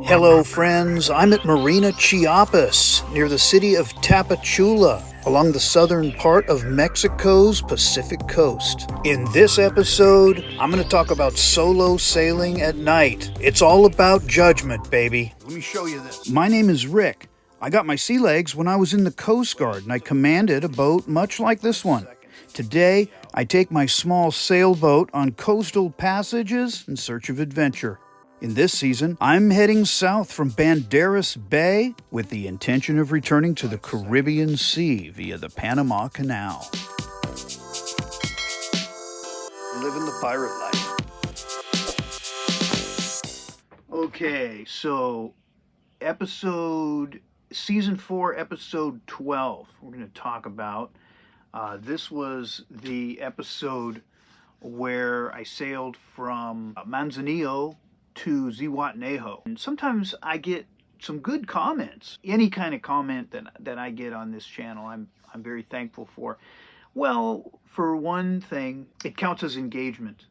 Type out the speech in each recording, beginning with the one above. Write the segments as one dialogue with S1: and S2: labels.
S1: Hello, friends. I'm at Marina Chiapas, near the city of Tapachula, along the southern part of Mexico's Pacific coast. In this episode, I'm going to talk about solo sailing at night. It's all about judgment, baby. Let me show you this. My name is Rick. I got my sea legs when I was in the Coast Guard, and I commanded a boat much like this one. Today, I take my small sailboat on coastal passages in search of adventure. In this season, I'm heading south from Banderas Bay with the intention of returning to the Caribbean Sea via the Panama Canal. Living the pirate life. Okay, so season 4, episode 12, we're going to talk about. This was the episode where I sailed from Manzanillo to Zihuatanejo. And sometimes I get some good comments. Any kind of comment that I get on this channel, I'm very thankful for. Well, for one thing, it counts as engagement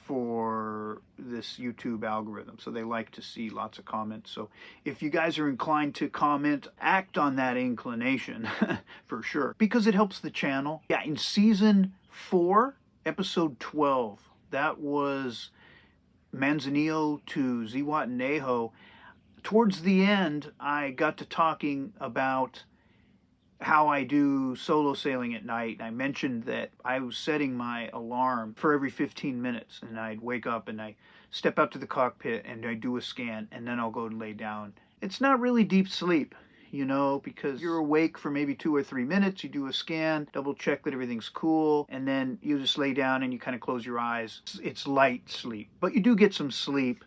S1: for this YouTube algorithm, so they like to see lots of comments. So if you guys are inclined to comment, act on that inclination for sure, because it helps the channel. Yeah, in season 4, episode 12, that was Manzanillo to Zihuatanejo. Towards the end, I got to talking about how I do solo sailing at night. I mentioned that I was setting my alarm for every 15 minutes, and I'd wake up and I step out to the cockpit and I do a scan, and then I'll go and lay down. It's not really deep sleep, because you're awake for maybe 2 or 3 minutes, you do a scan, double check that everything's cool, and then you just lay down and you kind of close your eyes. It's light sleep, but you do get some sleep.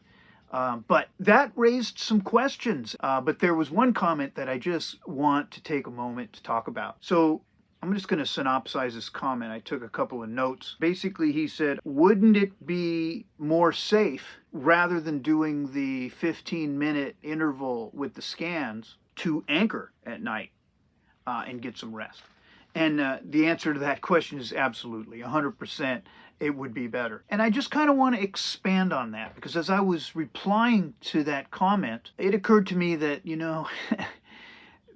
S1: But that raised some questions. But there was one comment that I just want to take a moment to talk about. So I'm just going to synopsize this comment. I took a couple of notes. Basically, he said, wouldn't it be more safe, rather than doing the 15-minute interval with the scans, to anchor at night and get some rest? And the answer to that question is absolutely, 100%. It would be better. And I just kind of want to expand on that, because as I was replying to that comment, it occurred to me that,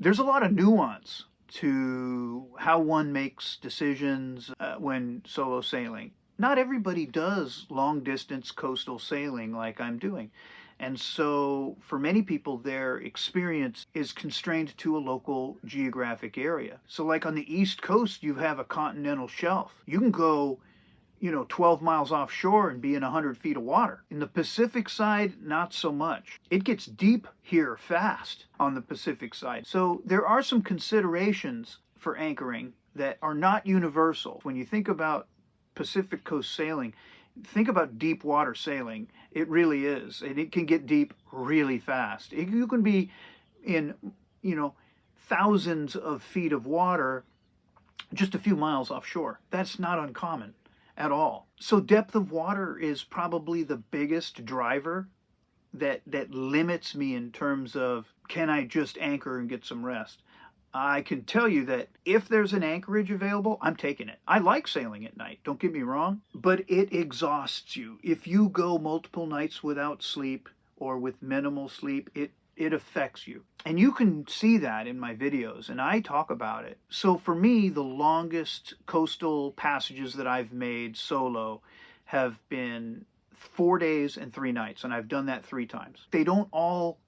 S1: there's a lot of nuance to how one makes decisions when solo sailing. Not everybody does long distance coastal sailing like I'm doing. And so for many people, their experience is constrained to a local geographic area. So like on the East Coast, you have a continental shelf. You can go 12 miles offshore and be in 100 feet of water. In the Pacific side, not so much. It gets deep here fast on the Pacific side. So there are some considerations for anchoring that are not universal. When you think about Pacific coast sailing, think about deep water sailing. It really is. And it can get deep really fast. You can be in, thousands of feet of water just a few miles offshore. That's not uncommon at all. So depth of water is probably the biggest driver that limits me in terms of, can I just anchor and get some rest? I can tell you that if there's an anchorage available, I'm taking it. I like sailing at night, don't get me wrong, but it exhausts you. If you go multiple nights without sleep or with minimal sleep, it affects you. And you can see that in my videos, and I talk about it. So for me, the longest coastal passages that I've made solo have been 4 days and 3 nights, and I've done that 3 times. They don't all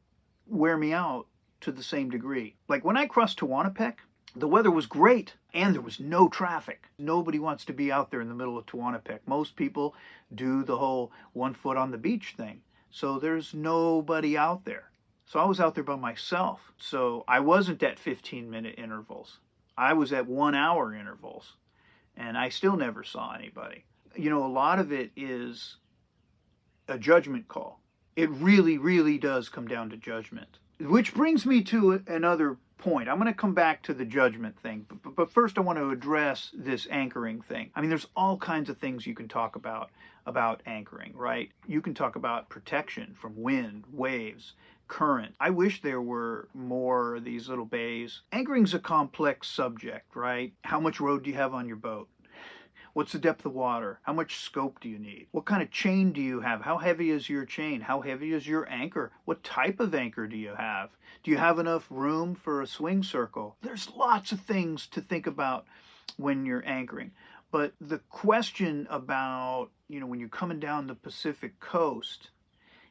S1: wear me out to the same degree. Like when I crossed Tehuantepec, the weather was great and there was no traffic. Nobody wants to be out there in the middle of Tehuantepec. Most people do the whole 1 foot on the beach thing. So there's nobody out there. So I was out there by myself. So I wasn't at 15-minute intervals. I was at 1-hour intervals. And I still never saw anybody. A lot of it is a judgment call. It really, really does come down to judgment. Which brings me to another point. I'm going to come back to the judgment thing. But first I want to address this anchoring thing. I mean, there's all kinds of things you can talk about anchoring, right? You can talk about protection from wind, waves, current. I wish there were more of these little bays. Anchoring's a complex subject, right? How much road do you have on your boat? What's the depth of water? How much scope do you need? What kind of chain do you have? How heavy is your chain? How heavy is your anchor? What type of anchor do you have? Do you have enough room for a swing circle? There's lots of things to think about when you're anchoring. But the question about, when you're coming down the Pacific coast,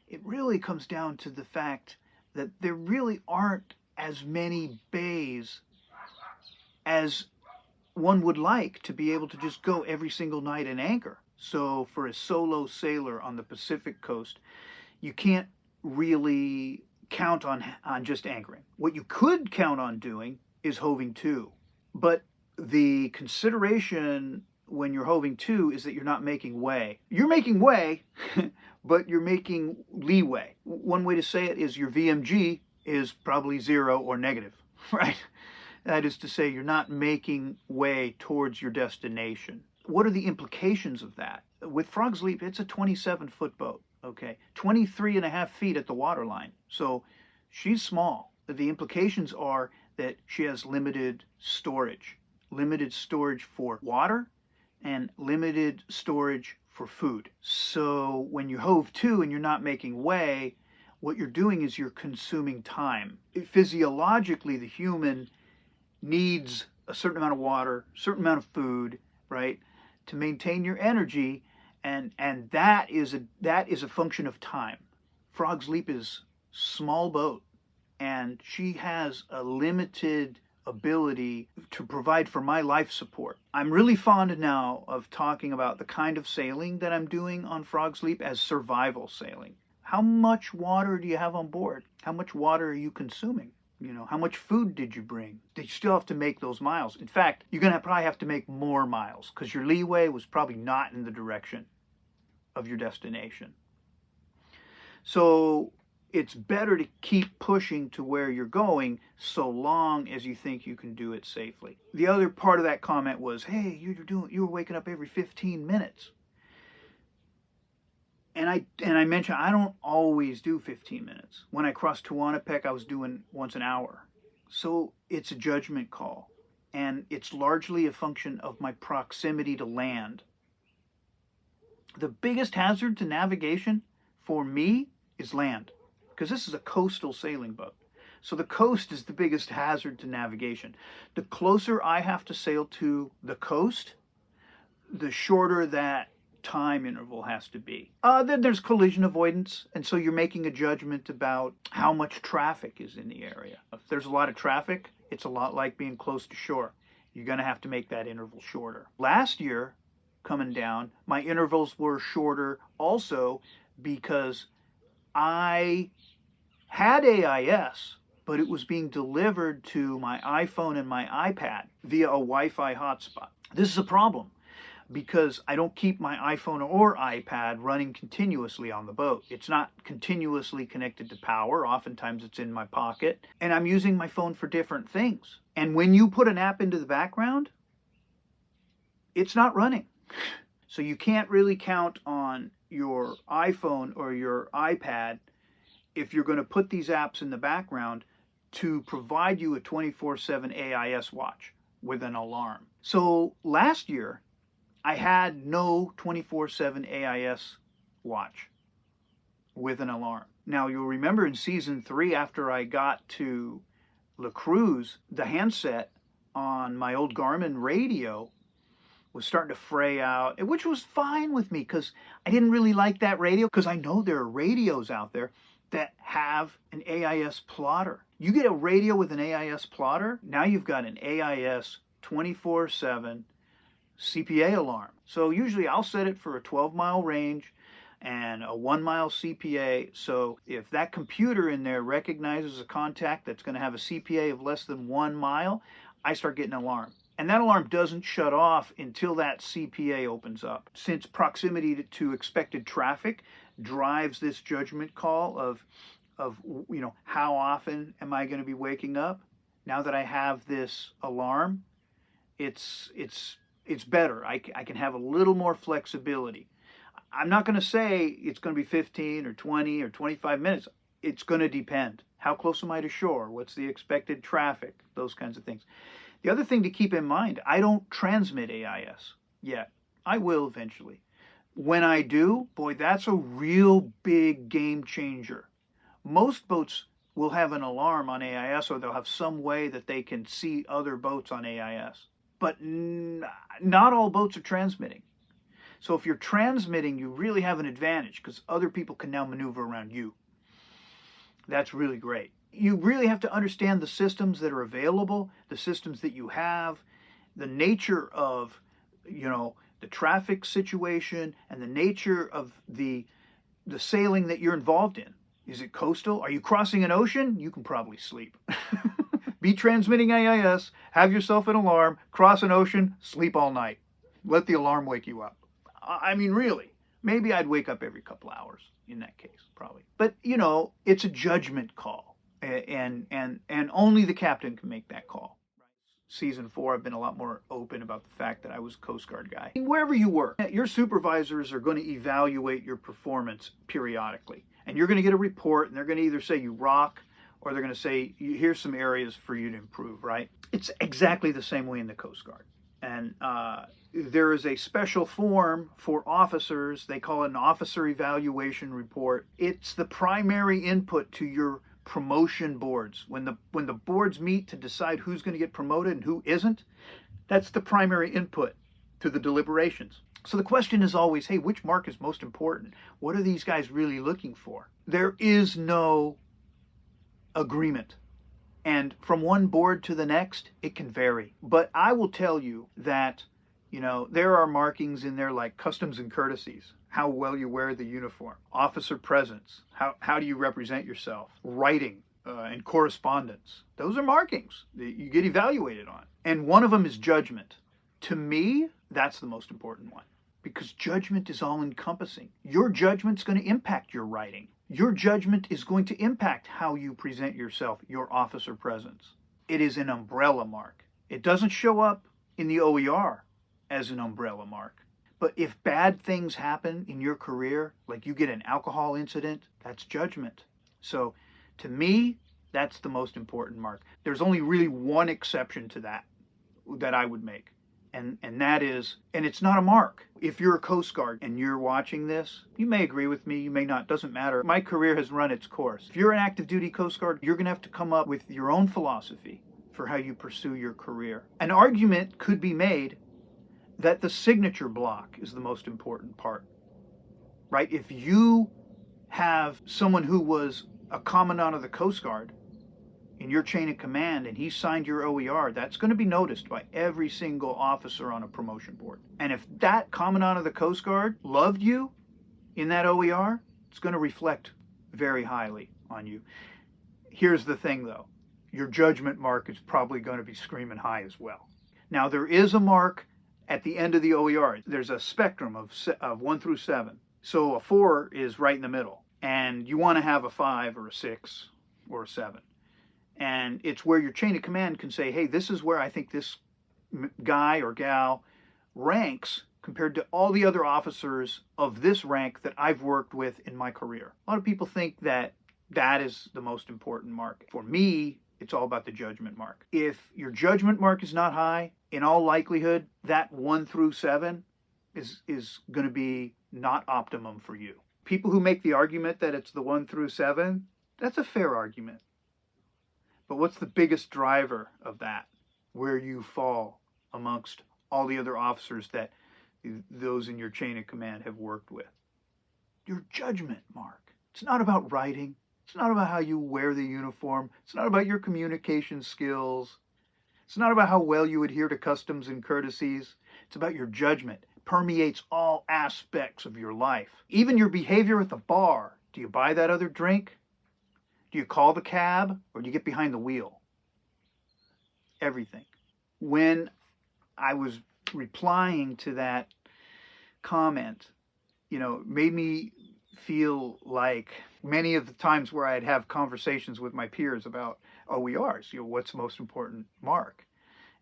S1: it really comes down to the fact that there really aren't as many bays as one would like to be able to just go every single night and anchor. So for a solo sailor on the Pacific coast, you can't really count on just anchoring. What you could count on doing is hoving to. But the consideration when you're hoving to is that you're not making way. You're making way, but you're making leeway. One way to say it is your VMG is probably 0 or negative, right? That is to say, you're not making way towards your destination. What are the implications of that? With Frog's Leap, it's a 27-foot boat, okay? 23 and a half feet at the waterline. So she's small. The implications are that she has limited storage for water and limited storage for food. So when you hove to and you're not making way, what you're doing is you're consuming time. Physiologically, the human needs a certain amount of water, certain amount of food, right, to maintain your energy, and that is a function of time. Frog's Leap is small boat, and she has a limited ability to provide for my life support. I'm really fond now of talking about the kind of sailing that I'm doing on Frog's Leap as survival sailing. How much water do you have on board? How much water are you consuming? How much food did you bring? You still have to make those miles. In fact, you're going to probably have to make more miles because your leeway was probably not in the direction of your destination. So it's better to keep pushing to where you're going so long as you think you can do it safely. The other part of that comment was, hey, you were waking up every 15 minutes. And I mentioned I don't always do 15 minutes. When I crossed Tehuantepec, I was doing once an hour. So it's a judgment call. And it's largely a function of my proximity to land. The biggest hazard to navigation for me is land, because this is a coastal sailing boat. So the coast is the biggest hazard to navigation. The closer I have to sail to the coast, the shorter that time interval has to be. Then there's collision avoidance, and so you're making a judgment about how much traffic is in the area. If there's a lot of traffic, it's a lot like being close to shore. You're going to have to make that interval shorter. Last year, coming down, my intervals were shorter also because I had AIS, but it was being delivered to my iPhone and my iPad via a Wi-Fi hotspot. This is a problem because I don't keep my iPhone or iPad running continuously on the boat. It's not continuously connected to power. Oftentimes it's in my pocket, and I'm using my phone for different things. And when you put an app into the background, it's not running. So you can't really count on your iPhone or your iPad if you're going to put these apps in the background to provide you a 24/7 AIS watch with an alarm. So last year, I had no 24/7 AIS watch with an alarm. Now, you'll remember in season 3, after I got to La Cruz, the handset on my old Garmin radio was starting to fray out, which was fine with me because I didn't really like that radio, because I know there are radios out there that have an AIS plotter. You get a radio with an AIS plotter, now you've got an AIS 24/7 CPA alarm. So usually I'll set it for a 12-mile range and a 1-mile CPA. So if that computer in there recognizes a contact that's going to have a CPA of less than 1 mile, I start getting an alarm. And that alarm doesn't shut off until that CPA opens up. Since proximity to expected traffic drives this judgment call of how often am I going to be waking up, now that I have this alarm, it's better. I can have a little more flexibility. I'm not going to say it's going to be 15 or 20 or 25 minutes. It's going to depend. How close am I to shore? What's the expected traffic? Those kinds of things. The other thing to keep in mind, I don't transmit AIS yet. I will eventually. When I do, boy, that's a real big game changer. Most boats will have an alarm on AIS, or they'll have some way that they can see other boats on AIS. But not all boats are transmitting. So if you're transmitting, you really have an advantage because other people can now maneuver around you. That's really great. You really have to understand the systems that are available, the systems that you have, the nature of, the traffic situation, and the nature of the sailing that you're involved in. Is it coastal? Are you crossing an ocean? You can probably sleep. Be transmitting AIS, have yourself an alarm, cross an ocean, sleep all night. Let the alarm wake you up. I mean, really. Maybe I'd wake up every couple hours in that case, probably. But, it's a judgment call. And only the captain can make that call. Season 4, I've been a lot more open about the fact that I was a Coast Guard guy. Wherever you work, your supervisors are going to evaluate your performance periodically. And you're going to get a report, and they're going to either say you rock, or they're going to say, here's some areas for you to improve, right? It's exactly the same way in the Coast Guard. And there is a special form for officers. They call it an officer evaluation report. It's the primary input to your promotion boards. When the boards meet to decide who's going to get promoted and who isn't, that's the primary input to the deliberations. So the question is always, hey, which mark is most important? What are these guys really looking for? There is no agreement. And from one board to the next, it can vary. But I will tell you that, there are markings in there like customs and courtesies, how well you wear the uniform, officer presence, how do you represent yourself, writing and correspondence. Those are markings that you get evaluated on. And one of them is judgment. To me, that's the most important one, because judgment is all encompassing. Your judgment's going to impact your writing. Your judgment is going to impact how you present yourself, your officer presence. It is an umbrella mark. It doesn't show up in the OER as an umbrella mark. But if bad things happen in your career, like you get an alcohol incident, that's judgment. So to me, that's the most important mark. There's only really one exception to that I would make. And that is, and it's not a mark. If you're a Coast Guard and you're watching this, you may agree with me, you may not, doesn't matter. My career has run its course. If you're an active duty Coast Guard, you're gonna have to come up with your own philosophy for how you pursue your career. An argument could be made that the signature block is the most important part, right? If you have someone who was a commandant of the Coast Guard in your chain of command and he signed your OER, that's going to be noticed by every single officer on a promotion board. And if that commandant of the Coast Guard loved you in that OER, it's going to reflect very highly on you. Here's the thing though, your judgment mark is probably going to be screaming high as well. Now there is a mark at the end of the OER. There's a spectrum of 1 through 7. So a 4 is right in the middle. And you want to have a 5 or a 6 or a 7. And it's where your chain of command can say, hey, this is where I think this guy or gal ranks compared to all the other officers of this rank that I've worked with in my career. A lot of people think that that is the most important mark. For me, it's all about the judgment mark. If your judgment mark is not high, in all likelihood, that 1 through 7 is going to be not optimum for you. People who make the argument that it's the 1 through 7, that's a fair argument. But what's the biggest driver of that? Where you fall amongst all the other officers that those in your chain of command have worked with. Your judgment mark. It's not about writing. It's not about how you wear the uniform. It's not about your communication skills. It's not about how well you adhere to customs and courtesies. It's about your judgment. It permeates all aspects of your life. Even your behavior at the bar. Do you buy that other drink? Do you call the cab? Or do you get behind the wheel? Everything. When I was replying to that comment, made me feel like many of the times where I'd have conversations with my peers about OERs, what's the most important mark?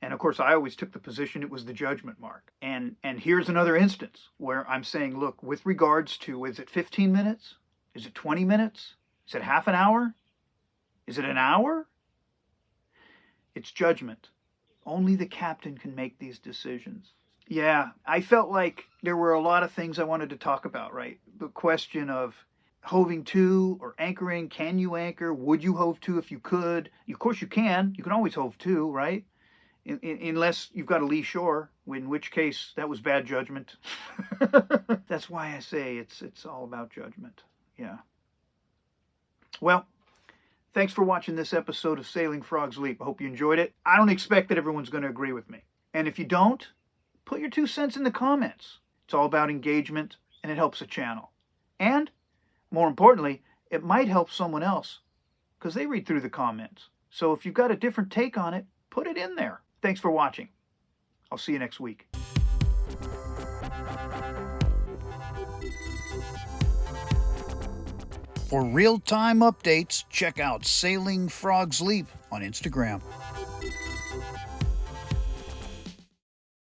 S1: And of course, I always took the position it was the judgment mark. And here's another instance where I'm saying, look, with regards to, is it 15 minutes? Is it 20 minutes? Is it half an hour? Is it an hour? It's judgment. Only the captain can make these decisions. Yeah, I felt like there were a lot of things I wanted to talk about, right? The question of hoving to or anchoring. Can you anchor? Would you hove to if you could? Of course you can. You can always hove to, right? Unless you've got a lee shore, in which case that was bad judgment. That's why I say it's all about judgment. Yeah. Well, thanks for watching this episode of Sailing Frogs Leap. I hope you enjoyed it. I don't expect that everyone's going to agree with me. And if you don't, put your 2 cents in the comments. It's all about engagement, and it helps the channel. And, more importantly, it might help someone else, because they read through the comments. So if you've got a different take on it, put it in there. Thanks for watching. I'll see you next week. For real-time updates, check out Sailing Frogs Leap on Instagram.